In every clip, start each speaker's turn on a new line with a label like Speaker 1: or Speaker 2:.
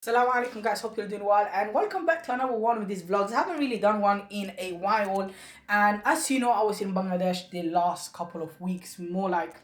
Speaker 1: Assalamu alaikum guys, hope you're doing well and welcome back to another one of these vlogs. I haven't really done one in a while, and as you know I was in Bangladesh the last couple of weeks, more like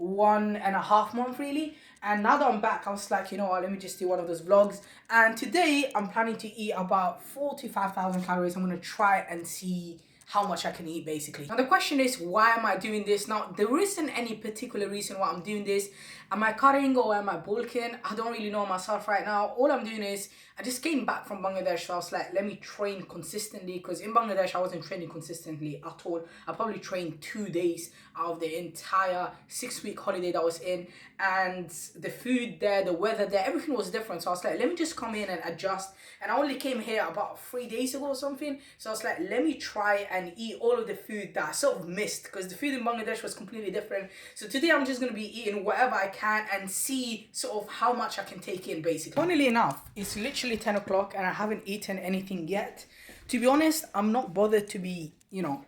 Speaker 1: 1.5 months really, and now that I'm back I was like, you know what, let me just do one of those vlogs. And today I'm planning to eat about 45,000 calories. I'm going to try and see how much I can eat basically. Now the question is, why am I doing this? Now there isn't any particular reason why I'm doing this. Am I cutting or am I bulking? I don't really know myself right now. All I'm doing is I just came back from Bangladesh, so I was like, let me train consistently, because in Bangladesh I wasn't training consistently at all. I probably trained 2 days out of the entire 6-week holiday that I was in, and the food there, the weather there, everything was different. So I was like, let me just come in and adjust. And I only came here about 3 days ago or something, so I was like, let me try and eat all of the food that I sort of missed, because the food in Bangladesh was completely different. So today I'm just going to be eating whatever I can and see sort of how much I can take in basically. Funnily enough, it's literally 10 o'clock and I haven't eaten anything yet. To be honest, I'm not bothered to be,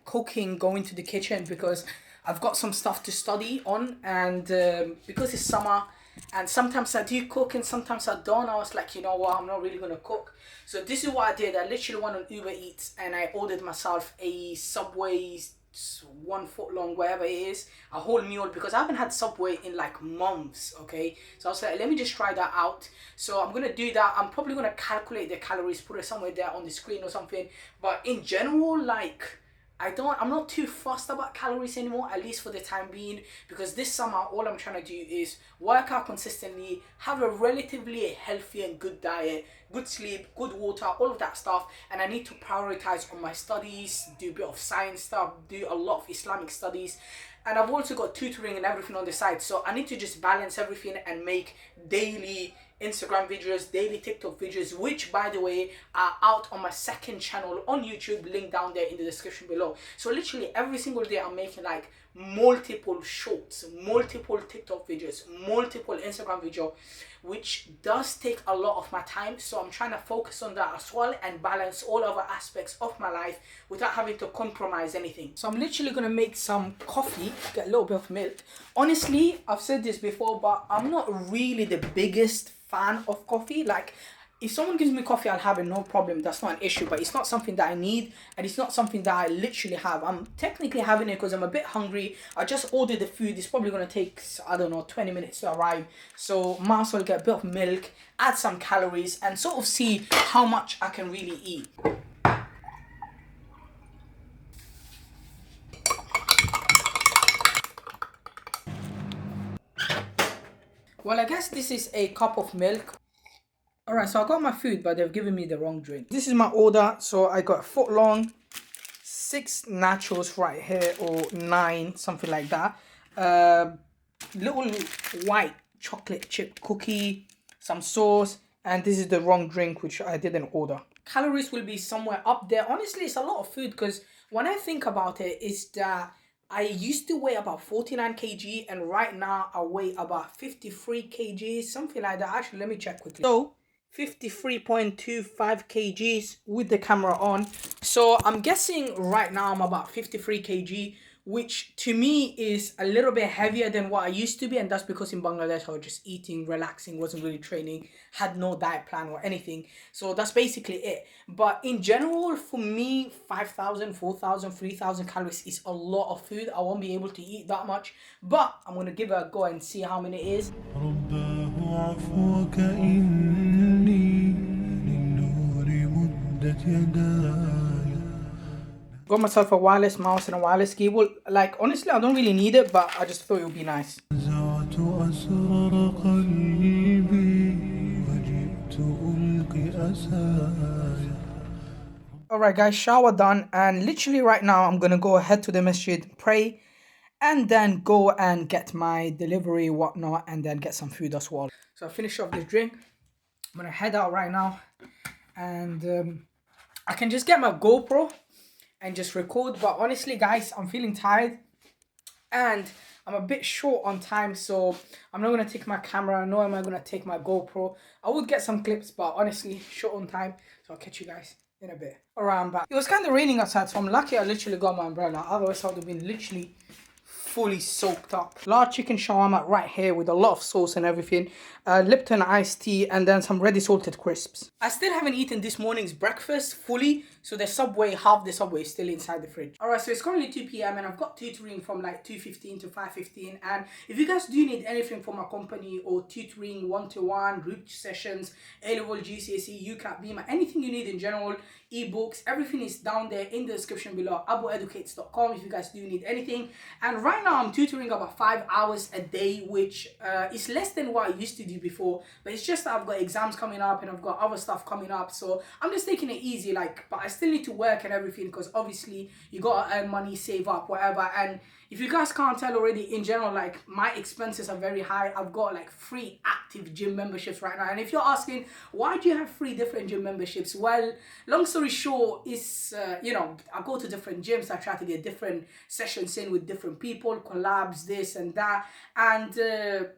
Speaker 1: cooking, going to the kitchen, because I've got some stuff to study on, and because it's summer and sometimes I do cook and sometimes I don't, I was like, you know what, I'm not really going to cook. So this is what I did. I literally went on Uber Eats and I ordered myself a Subway 1 foot long, whatever it is, a whole meal, because I haven't had Subway in like months. Okay, so I was like, let me just try that out. So I'm gonna do that. I'm probably gonna calculate the calories, put it somewhere there on the screen or something. But in general, like, I'm not too fussed about calories anymore, at least for the time being, because this summer all I'm trying to do is work out consistently, have a relatively healthy and good diet, good sleep, good water, all of that stuff. And I need to prioritize on my studies, do a bit of science stuff, do a lot of Islamic studies. And I've also got tutoring and everything on the side, so I need to just balance everything and make daily Instagram videos, daily TikTok videos, which by the way are out on my second channel on YouTube, link down there in the description below. So literally every single day I'm making like multiple shorts, multiple TikTok videos, multiple Instagram video, which does take a lot of my time. So I'm trying to focus on that as well and balance all other aspects of my life without having to compromise anything. So I'm literally gonna make some coffee, get a little bit of milk. Honestly, I've said this before, but I'm not really the biggest fan of coffee. Like, if someone gives me coffee, I'll have it, no problem, that's not an issue, but it's not something that I need, and it's not something that I literally have. I'm technically having it because I'm a bit hungry. I just ordered the food. It's probably going to take, I don't know, 20 minutes to arrive, so might as well get a bit of milk, add some calories, and sort of see how much I can really eat. Well, I guess this is a cup of milk. Alright, so I got my food, but they've given me the wrong drink. This is my order. So I got a foot long, 6 nachos right here, or 9, something like that. Little white chocolate chip cookie, some sauce, and this is the wrong drink, which I didn't order. Calories will be somewhere up there. Honestly, it's a lot of food, because when I think about it, it's that I used to weigh about 49 kg, and right now I weigh about 53 kg, something like that. Actually, let me check quickly. So 53.25 kgs with the camera on. So I'm guessing right now I'm about 53 kg, which to me is a little bit heavier than what I used to be, and that's because in Bangladesh I was just eating, relaxing, wasn't really training, had no diet plan or anything. So that's basically it. But in general, for me, 5,000, 4,000, 3,000 calories is a lot of food. I won't be able to eat that much, but I'm gonna give it a go and see how many it is. Got myself a wireless mouse and a wireless keyboard. Like, honestly, I don't really need it, but I just thought it would be nice. Alright guys, shower done, and literally right now I'm gonna go ahead to the masjid, pray, and then go and get my delivery, whatnot, and then get some food as well. So I finished off this drink. I'm gonna head out right now, and I can just get my GoPro and just record. But honestly guys, I'm feeling tired and I'm a bit short on time, so I'm not gonna take my camera, nor am I gonna take my GoPro. I would get some clips, but honestly short on time, so I'll catch you guys in a bit. Alright, I'm back. It was kind of raining outside, so I'm lucky I literally got my umbrella, otherwise I would have been literally fully soaked up. Large chicken shawarma right here with a lot of sauce and everything. Lipton iced tea and then some ready salted crisps. I still haven't eaten this morning's breakfast fully, so the Subway, half the Subway is still inside the fridge. Alright, so it's currently 2 p.m. and I've got tutoring from like 2:15 to 5:15, and if you guys do need anything from my company or tutoring, one-to-one, group sessions, A-level, GCSE, UCAT, BEMA, anything you need in general, ebooks, everything is down there in the description below, abueducates.com if you guys do need anything. And right now I'm tutoring about 5 hours a day, which is less than what I used to do before, but it's just that I've got exams coming up and I've got other stuff coming up, so I'm just taking it easy, like, but I still need to work and everything because obviously you gotta earn money, save up, whatever. And if you guys can't tell already, in general, like, my expenses are very high. I've got like 3 active gym memberships right now. And if you're asking, why do you have 3 different gym memberships? Well, long story short is, you know, I go to different gyms. I try to get different sessions in with different people, collabs, this and that. And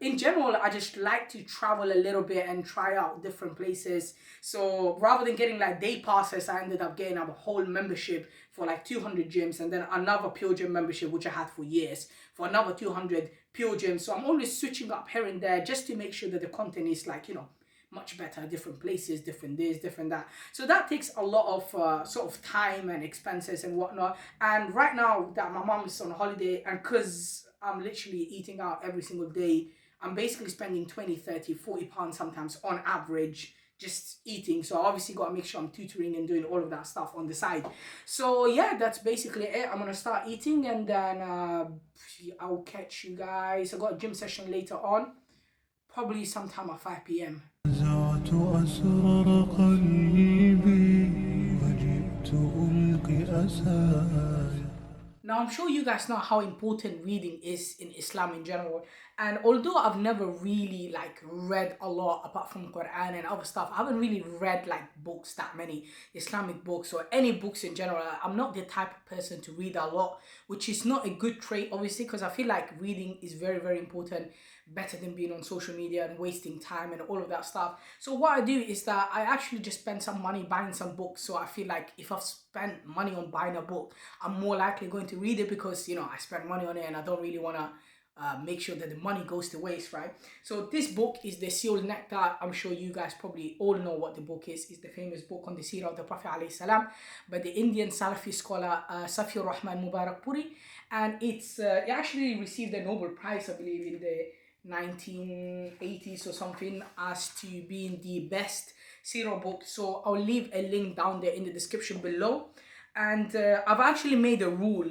Speaker 1: in general, I just like to travel a little bit and try out different places. So rather than getting like day passes, I ended up getting a whole membership for like 200 gyms, and then another Pure Gym membership, which I had for years, for another 200 Pure Gyms. So I'm always switching up here and there just to make sure that the content is like, you know, much better, different places, different days, different that. So that takes a lot of sort of time and expenses and whatnot. And right now that my mom is on holiday, and because I'm literally eating out every single day, I'm basically spending 20, 30, 40 pounds sometimes on average just eating. So I obviously got to make sure I'm tutoring and doing all of that stuff on the side. So yeah, that's basically it. I'm gonna start eating and then I'll catch you guys. I got a gym session later on, probably sometime at 5 p.m. Now, I'm sure you guys know how important reading is in Islam in general. And although I've never really like read a lot apart from Quran and other stuff, I haven't really read like books, that many Islamic books or any books in general. I'm not the type of person to read a lot, which is not a good trait, obviously, because I feel like reading is very, very important, better than being on social media and wasting time and all of that stuff. So what I do is that I actually just spend some money buying some books. So I feel like if I've spent money on buying a book, I'm more likely going to read it because, you know, I spent money on it and I don't really want to make sure that the money goes to waste, right? So this book is the Sealed Nectar. I'm sure you guys probably all know what the book is. It's the famous book on the Seerah of the Prophet ﷺ by the Indian Salafi scholar Safiur Rahman Mubarak Puri, and it actually received a Nobel Prize, I believe, in the 1980s or something, as to being the best Seerah book. So I'll leave a link down there in the description below. And I've actually made a rule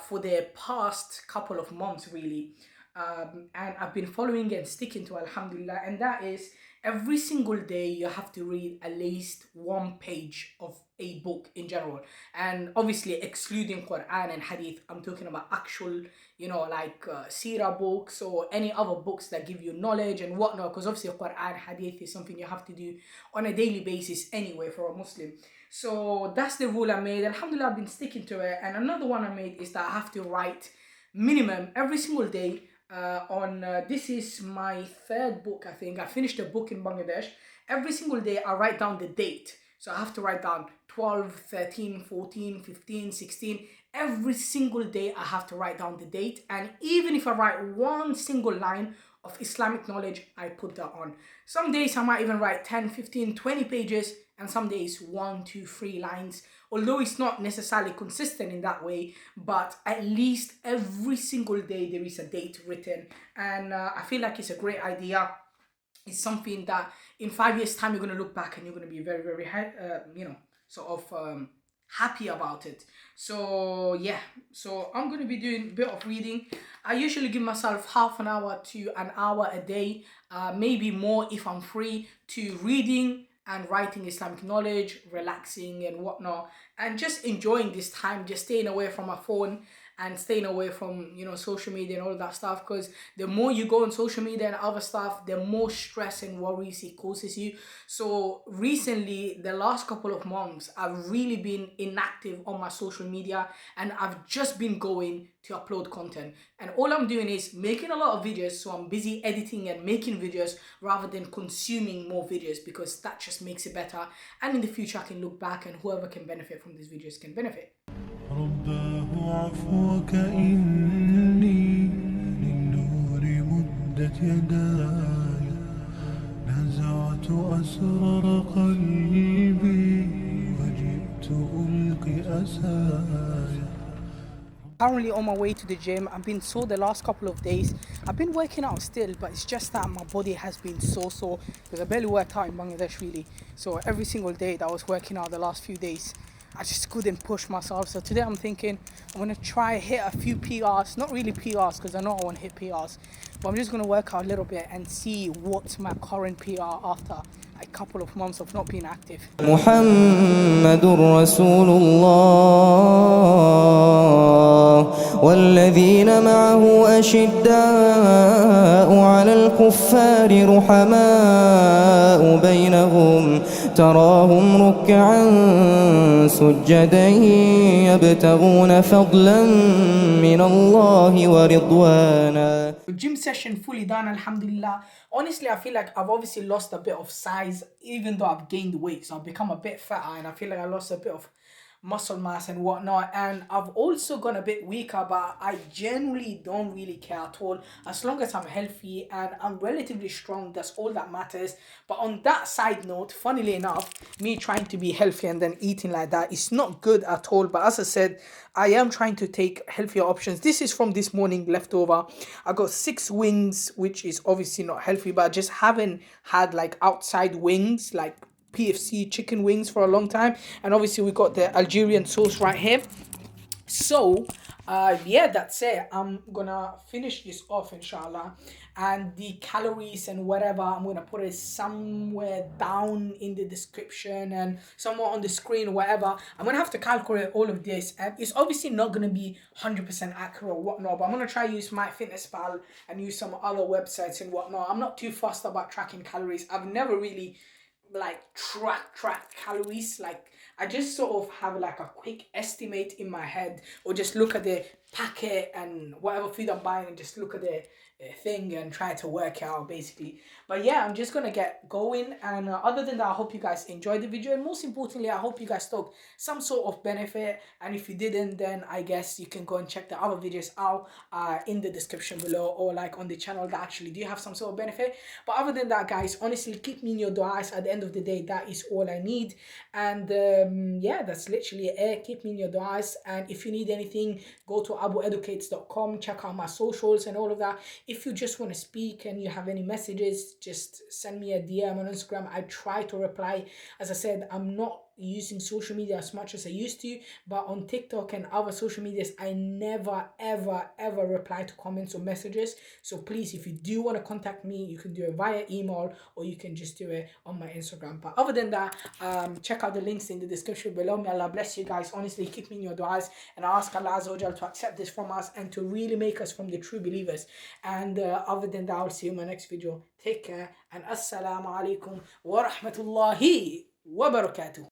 Speaker 1: for the past couple of months, really, and I've been following and sticking to, alhamdulillah, and that is every single day you have to read at least 1 page of a book in general, and obviously excluding Quran and Hadith. I'm talking about actual, you know, like Seerah books or any other books that give you knowledge and whatnot, because obviously Quran, Hadith is something you have to do on a daily basis anyway for a Muslim. So that's the rule I made. Alhamdulillah, I've been sticking to it. And another one I made is that I have to write minimum every single day this is my 3rd book, I think. I finished a book in Bangladesh. Every single day I write down the date. So I have to write down 12, 13, 14, 15, 16. Every single day I have to write down the date. And even if I write 1 single line of Islamic knowledge, I put that on. Some days I might even write 10, 15, 20 pages, and some days 1, 2, 3 lines. Although it's not necessarily consistent in that way, but at least every single day there is a date written. And I feel like it's a great idea. It's something that in 5 years' time you're going to look back and you're going to be very, very, you know, sort of happy about it. So yeah, so I'm going to be doing a bit of reading. I usually give myself half an hour to an hour a day, maybe more if I'm free, to reading and writing Islamic knowledge, relaxing and whatnot, and just enjoying this time, just staying away from my phone and staying away from, you know, social media and all that stuff, because the more you go on social media and other stuff, the more stress and worries it causes you. So recently, the last couple of months, I've really been inactive on my social media, and I've just been going to upload content. And all I'm doing is making a lot of videos, so I'm busy editing and making videos rather than consuming more videos, because that just makes it better. And in the future, I can look back and whoever can benefit from these videos can benefit.
Speaker 2: رباه عفوك إني مدت يداي نزعت أسرار قلبي وجئت ألقي أسايا.
Speaker 1: Currently on my way to the gym. I've been sore the last couple of days. I've been working out still, but it's just that my body has been so sore because I barely worked out in Bangladesh really. So every single day that I was working out the last few days, I just couldn't push myself. So today I'm thinking I'm gonna try hit a few PRs, not really PRs because I know I want to hit PRs, but I'm just gonna work out a little bit and see what's my current PR after a couple of months of not being active.
Speaker 3: محمد رسول الله والذين معه أشداء على الكفار رحماء بينهم تراهم ركعا سجدا يبتغون فضلا من الله ورضوانا.
Speaker 1: Gym session fully done, alhamdulillah. Honestly, I feel like I've obviously lost a bit of size, even though I've gained weight. So I've become a bit fatter and I feel like I lost a bit of muscle mass and whatnot. And I've also gone a bit weaker, but I generally don't really care at all. As long as I'm healthy and I'm relatively strong, that's all that matters. But on that side note, funnily enough, me trying to be healthy and then eating like that is not good at all. But as I said, I am trying to take healthier options. This is from this morning leftover. I got 6 wings, which is obviously not healthy, but I just haven't had like outside wings, like PFC chicken wings for a long time. And obviously we got the Algerian sauce right here. So yeah, that's it. I'm gonna finish this off inshallah, and the calories and whatever I'm gonna put it somewhere down in the description and somewhere on the screen or whatever. I'm gonna have to calculate all of this, and it's obviously not gonna be 100% accurate or whatnot, but I'm gonna try use MyFitnessPal and use some other websites and whatnot. I'm not too fussed about tracking calories. I've never really like track calories. Like I just sort of have like a quick estimate in my head, or just look at the packet and whatever food I'm buying and just look at the thing and try to work it out basically. But yeah, I'm just gonna get going, and other than that, I hope you guys enjoyed the video, and most importantly, I hope you guys took some sort of benefit. And if you didn't, then I guess you can go and check the other videos out in the description below, or like on the channel that actually do have some sort of benefit. But other than that, guys, honestly, keep me in your du'as. At the end of the day, that is all I need. And yeah, that's literally it. Keep me in your du'as, and if you need anything, go to abueducates.com, check out my socials and all of that. If you just want to speak and you have any messages, just send me a DM on Instagram. I try to reply. As I said, I'm not using social media as much as I used to, but on TikTok and other social medias, I never ever reply to comments or messages. So please, if you do want to contact me, you can do it via email, or you can just do it on my Instagram. But other than that, check out the links in the description below. May Allah bless you guys. Honestly, keep me in your du'as, and I ask Allah Azza wa Jal to accept this from us and to really make us from the true believers. And other than that, I'll see you in my next video. Take care, and assalamu alaikum wa rahmatullahi wa barakatuh.